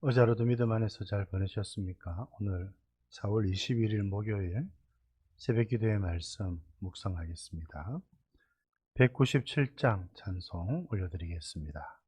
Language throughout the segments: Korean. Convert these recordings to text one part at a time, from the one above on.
어제 하루도 믿음 안에서 잘 보내셨습니까? 오늘 4월 21일 목요일 새벽 기도의 말씀 묵상하겠습니다. 197장 찬송 올려드리겠습니다.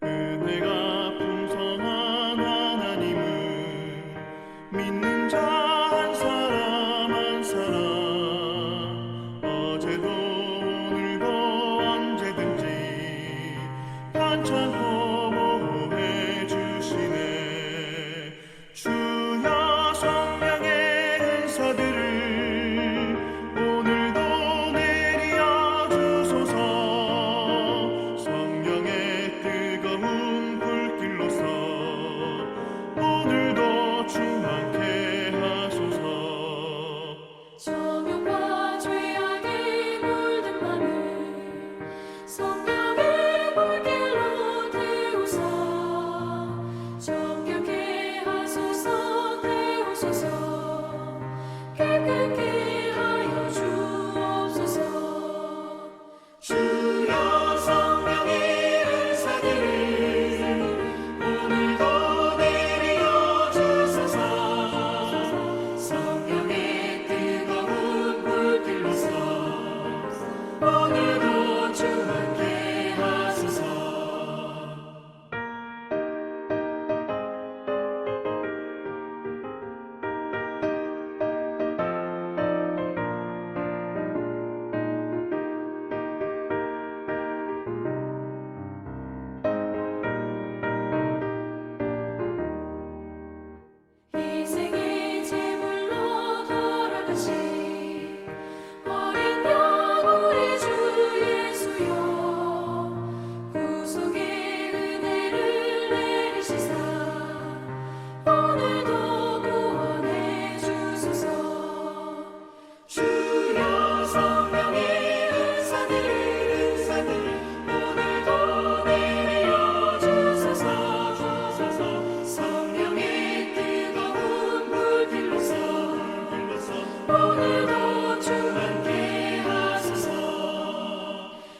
은혜가 풍성한 하나님을 믿는 자 한 사람 한 사람 어제도 오늘도 언제든지 반창고 보호해 주시네. 주여 성령의 은사들을 오늘도 내려 주소서. 성령의 뜨거운 불길로서 오늘도 충만케 하소서. 정욕과 죄악에 물든 맘을 성령의 불길로 태우사. 정결케 하소서. 태우소서. 깨끗게 하여 주옵소서. 주여 성령의 은사들을 오늘도 내려 주소서. 성령의 뜨거운 불길로서 오늘도 충만케 하소서. 희생의 제물로 돌아가신 어린 양 우리 주 예수여, 구속의 은혜를 내리시사 오늘도 구원해 주소서. 주여 성령의 은사들 오늘도 내려 주소서. 성령의 뜨거운 불길로서 오늘도 충만케 하소서.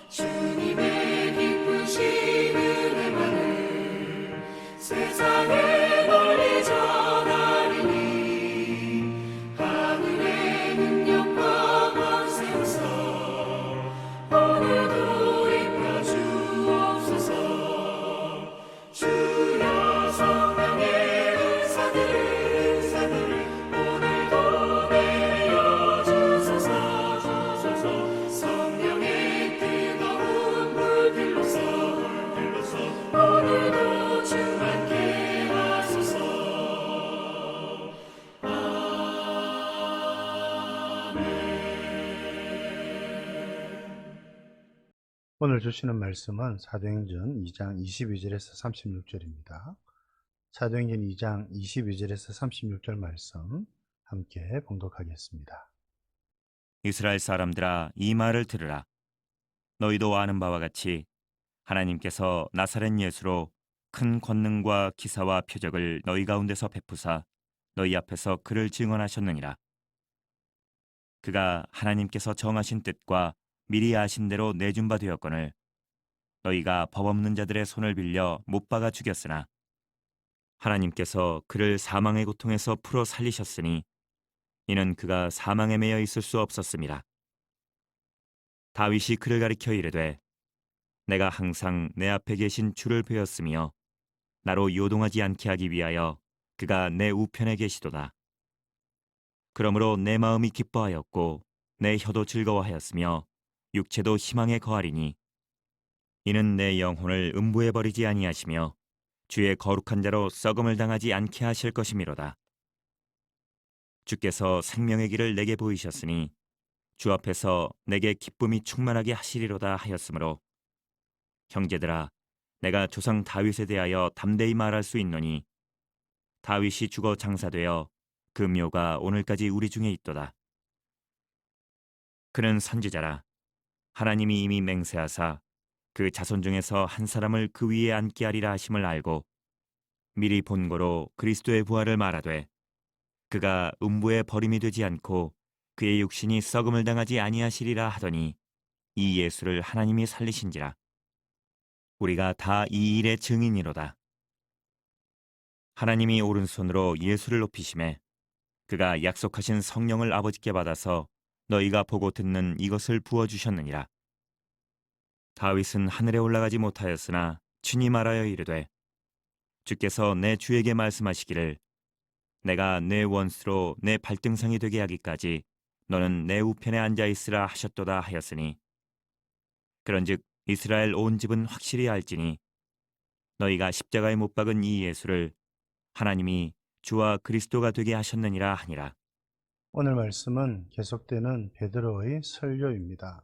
주님의 기쁘신 은혜만을 세상에 널리 전하리니 하늘의 능력과 권세로서 오늘도 입혀 주옵소서. 주여 성령의 은사들 오늘도 내려 주소서. 성령의 뜨거운 불길로서 오늘도 충만케 하소서. 오늘 주시는 말씀은 사도행전 2장 22절에서 36절입니다. 사도행전 2장 22절에서 36절 말씀 함께 봉독하겠습니다. 이스라엘 사람들아, 이 말을 들으라. 너희도 아는 바와 같이 하나님께서 나사렛 예수로 큰 권능과 기사와 표적을 너희 가운데서 베푸사 너희 앞에서 그를 증언하셨느니라. 그가 하나님께서 정하신 뜻과 미리 아신 대로 내준 바 되었거늘 너희가 법 없는 자들의 손을 빌려 못 박아 죽였으나 하나님께서 그를 사망의 고통에서 풀어 살리셨으니 이는 그가 사망에 매여 있을 수 없었습니다. 다윗이 그를 가리켜 이르되 내가 항상 내 앞에 계신 주를 배웠으며 나로 요동하지 않게 하기 위하여 그가 내 우편에 계시도다. 그러므로 내 마음이 기뻐하였고 내 혀도 즐거워하였으며 육체도 희망에 거하리니 이는 내 영혼을 음부에 버리지 아니하시며 주의 거룩한 자로 썩음을 당하지 않게 하실 것이미로다. 주께서 생명의 길을 내게 보이셨으니 주 앞에서 내게 기쁨이 충만하게 하시리로다 하였으므로 형제들아, 내가 조상 다윗에 대하여 담대히 말할 수 있노니 다윗이 죽어 장사되어 그 묘가 오늘까지 우리 중에 있도다. 그는 선지자라. 하나님이 이미 맹세하사 그 자손 중에서 한 사람을 그 위에 앉게 하리라 하심을 알고 미리 본고로 그리스도의 부활을 말하되 그가 음부에 버림이 되지 않고 그의 육신이 썩음을 당하지 아니하시리라 하더니 이 예수를 하나님이 살리신지라. 우리가 다 이 일의 증인이로다. 하나님이 오른손으로 예수를 높이심에 그가 약속하신 성령을 아버지께 받아서 너희가 보고 듣는 이것을 부어주셨느니라. 다윗은 하늘에 올라가지 못하였으나 친히 말하여 이르되 주께서 내 주에게 말씀하시기를 내가 내 원수로 내 발등상이 되게 하기까지 너는 내 우편에 앉아 있으라 하셨도다 하였으니 그런즉 이스라엘 온 집은 확실히 알지니 너희가 십자가에 못 박은 이 예수를 하나님이 주와 그리스도가 되게 하셨느니라 하니라. 오늘 말씀은 계속되는 베드로의 설교입니다.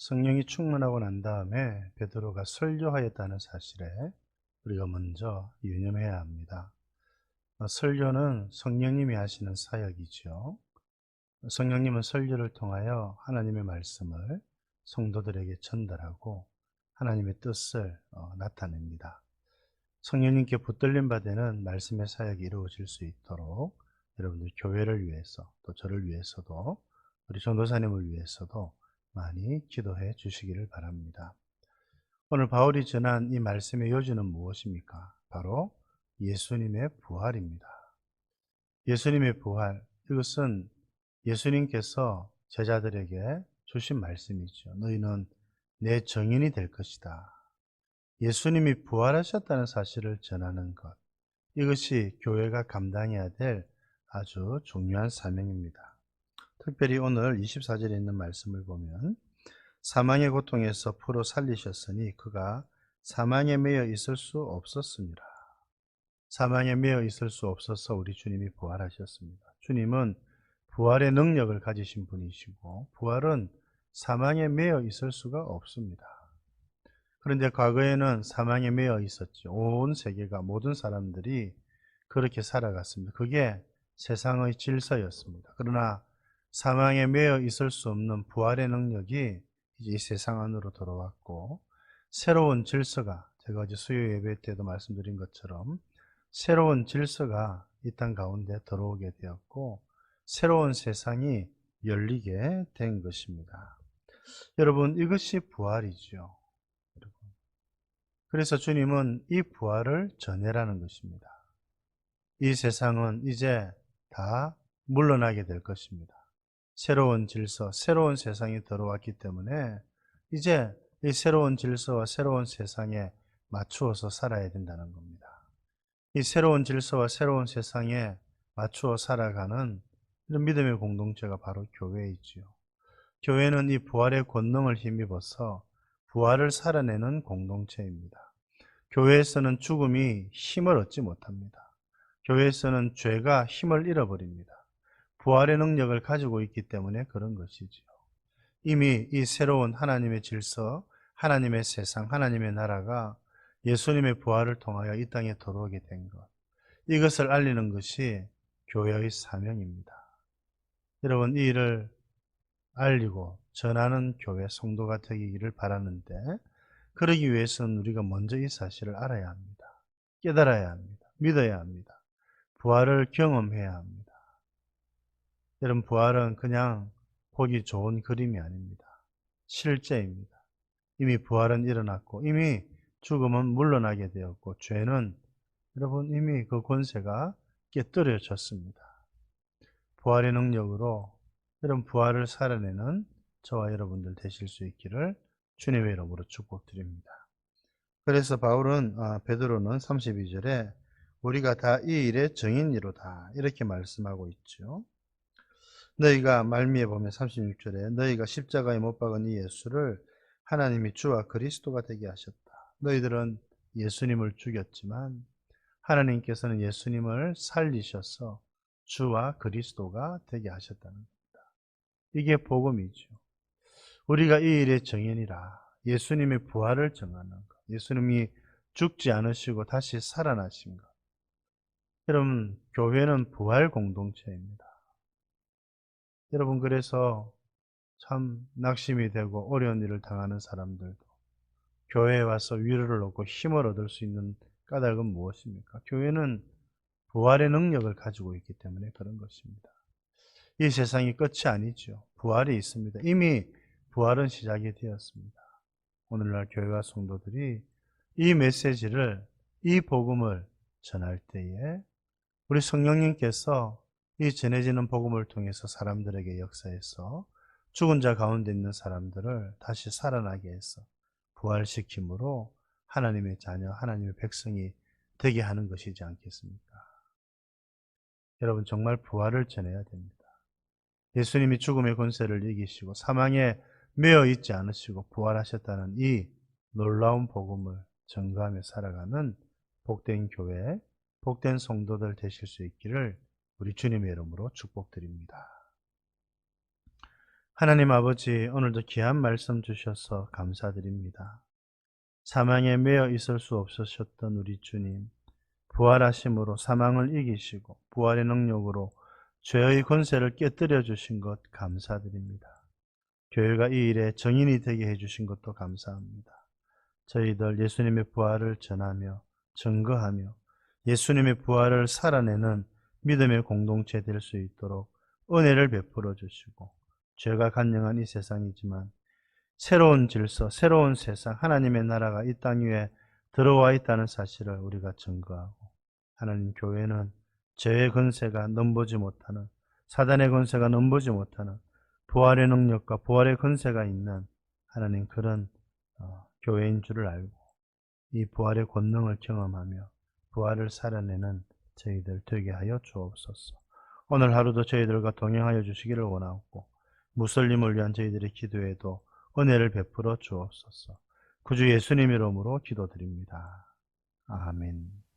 성령이 충만하고 난 다음에 베드로가 설교하였다는 사실에 우리가 먼저 유념해야 합니다. 설교는 성령님이 하시는 사역이죠. 성령님은 설교를 통하여 하나님의 말씀을 성도들에게 전달하고 하나님의 뜻을 나타냅니다. 성령님께 붙들림 받는 말씀의 사역이 이루어질 수 있도록 여러분들 교회를 위해서 또 저를 위해서도 우리 전도사님을 위해서도 많이 기도해 주시기를 바랍니다. 오늘 바울이 전한 이 말씀의 요지는 무엇입니까? 바로 예수님의 부활입니다. 예수님의 부활, 이것은 예수님께서 제자들에게 주신 말씀이죠. 너희는 내 증인이 될 것이다. 예수님이 부활하셨다는 사실을 전하는 것, 이것이 교회가 감당해야 될 아주 중요한 사명입니다. 특별히 오늘 24절에 있는 말씀을 보면 사망의 고통에서 풀어 살리셨으니 그가 사망에 매여 있을 수 없었습니다. 사망에 매여 있을 수 없어서 우리 주님이 부활하셨습니다. 주님은 부활의 능력을 가지신 분이시고 부활은 사망에 매여 있을 수가 없습니다. 그런데 과거에는 사망에 매여 있었죠. 온 세계가 모든 사람들이 그렇게 살아갔습니다. 그게 세상의 질서였습니다. 그러나 사망에 매여 있을 수 없는 부활의 능력이 이제 이 세상 안으로 들어왔고 새로운 질서가, 제가 어제 수요 예배 때도 말씀드린 것처럼 새로운 질서가 이 땅 가운데 들어오게 되었고 새로운 세상이 열리게 된 것입니다. 여러분, 이것이 부활이죠. 그래서 주님은 이 부활을 전해라는 것입니다. 이 세상은 이제 다 물러나게 될 것입니다. 새로운 질서, 새로운 세상이 들어왔기 때문에 이제 이 새로운 질서와 새로운 세상에 맞추어서 살아야 된다는 겁니다. 이 새로운 질서와 새로운 세상에 맞추어 살아가는 이런 믿음의 공동체가 바로 교회이지요. 교회는 이 부활의 권능을 힘입어서 부활을 살아내는 공동체입니다. 교회에서는 죽음이 힘을 얻지 못합니다. 교회에서는 죄가 힘을 잃어버립니다. 부활의 능력을 가지고 있기 때문에 그런 것이지요. 이미 이 새로운 하나님의 질서, 하나님의 세상, 하나님의 나라가 예수님의 부활을 통하여 이 땅에 들어오게 된 것, 이것을 알리는 것이 교회의 사명입니다. 여러분, 이 일을 알리고 전하는 교회 성도가 되기를 바라는데 그러기 위해서는 우리가 먼저 이 사실을 알아야 합니다. 깨달아야 합니다. 믿어야 합니다. 부활을 경험해야 합니다. 여러분, 부활은 그냥 보기 좋은 그림이 아닙니다. 실제입니다. 이미 부활은 일어났고 이미 죽음은 물러나게 되었고 죄는 여러분 이미 그 권세가 깨뜨려졌습니다. 부활의 능력으로 여러분 부활을 살아내는 저와 여러분들 되실 수 있기를 주님의 이름으로 축복드립니다. 그래서 바울은 베드로는 32절에 우리가 다 이 일의 증인이로다 이렇게 말씀하고 있죠. 너희가 말미에 보면 36절에 너희가 십자가에 못 박은 이 예수를 하나님이 주와 그리스도가 되게 하셨다. 너희들은 예수님을 죽였지만 하나님께서는 예수님을 살리셔서 주와 그리스도가 되게 하셨다는 겁니다. 이게 복음이죠. 우리가 이 일의 증인이라. 예수님의 부활을 증하는 것. 예수님이 죽지 않으시고 다시 살아나신 것. 여러분, 교회는 부활 공동체입니다. 여러분, 그래서 참 낙심이 되고 어려운 일을 당하는 사람들도 교회에 와서 위로를 얻고 힘을 얻을 수 있는 까닭은 무엇입니까? 교회는 부활의 능력을 가지고 있기 때문에 그런 것입니다. 이 세상이 끝이 아니죠. 부활이 있습니다. 이미 부활은 시작이 되었습니다. 오늘날 교회와 성도들이 이 메시지를, 이 복음을 전할 때에 우리 성령님께서 이 전해지는 복음을 통해서 사람들에게 역사해서 죽은 자 가운데 있는 사람들을 다시 살아나게 해서 부활시킴으로 하나님의 자녀, 하나님의 백성이 되게 하는 것이지 않겠습니까? 여러분, 정말 부활을 전해야 됩니다. 예수님이 죽음의 권세를 이기시고 사망에 매여 있지 않으시고 부활하셨다는 이 놀라운 복음을 전가하며 살아가는 복된 교회, 복된 성도들 되실 수 있기를 우리 주님의 이름으로 축복드립니다. 하나님 아버지, 오늘도 귀한 말씀 주셔서 감사드립니다. 사망에 매여 있을 수 없으셨던 우리 주님, 부활하심으로 사망을 이기시고 부활의 능력으로 죄의 권세를 깨뜨려 주신 것 감사드립니다. 교회가 이 일에 정인이 되게 해주신 것도 감사합니다. 저희들 예수님의 부활을 전하며 증거하며 예수님의 부활을 살아내는 믿음의 공동체 될 수 있도록 은혜를 베풀어 주시고, 죄가 간영한 이 세상이지만 새로운 질서, 새로운 세상, 하나님의 나라가 이 땅 위에 들어와 있다는 사실을 우리가 증거하고, 하나님 교회는 죄의 권세가 넘보지 못하는, 사단의 권세가 넘보지 못하는 부활의 능력과 부활의 권세가 있는 하나님 그런 교회인 줄을 알고 이 부활의 권능을 경험하며 부활을 살아내는 저희들 되게 하여 주옵소서. 오늘 하루도 저희들과 동행하여 주시기를 원하고 무슬림을 위한 저희들의 기도에도 은혜를 베풀어 주옵소서. 구주 예수님 이름으로 기도드립니다. 아멘.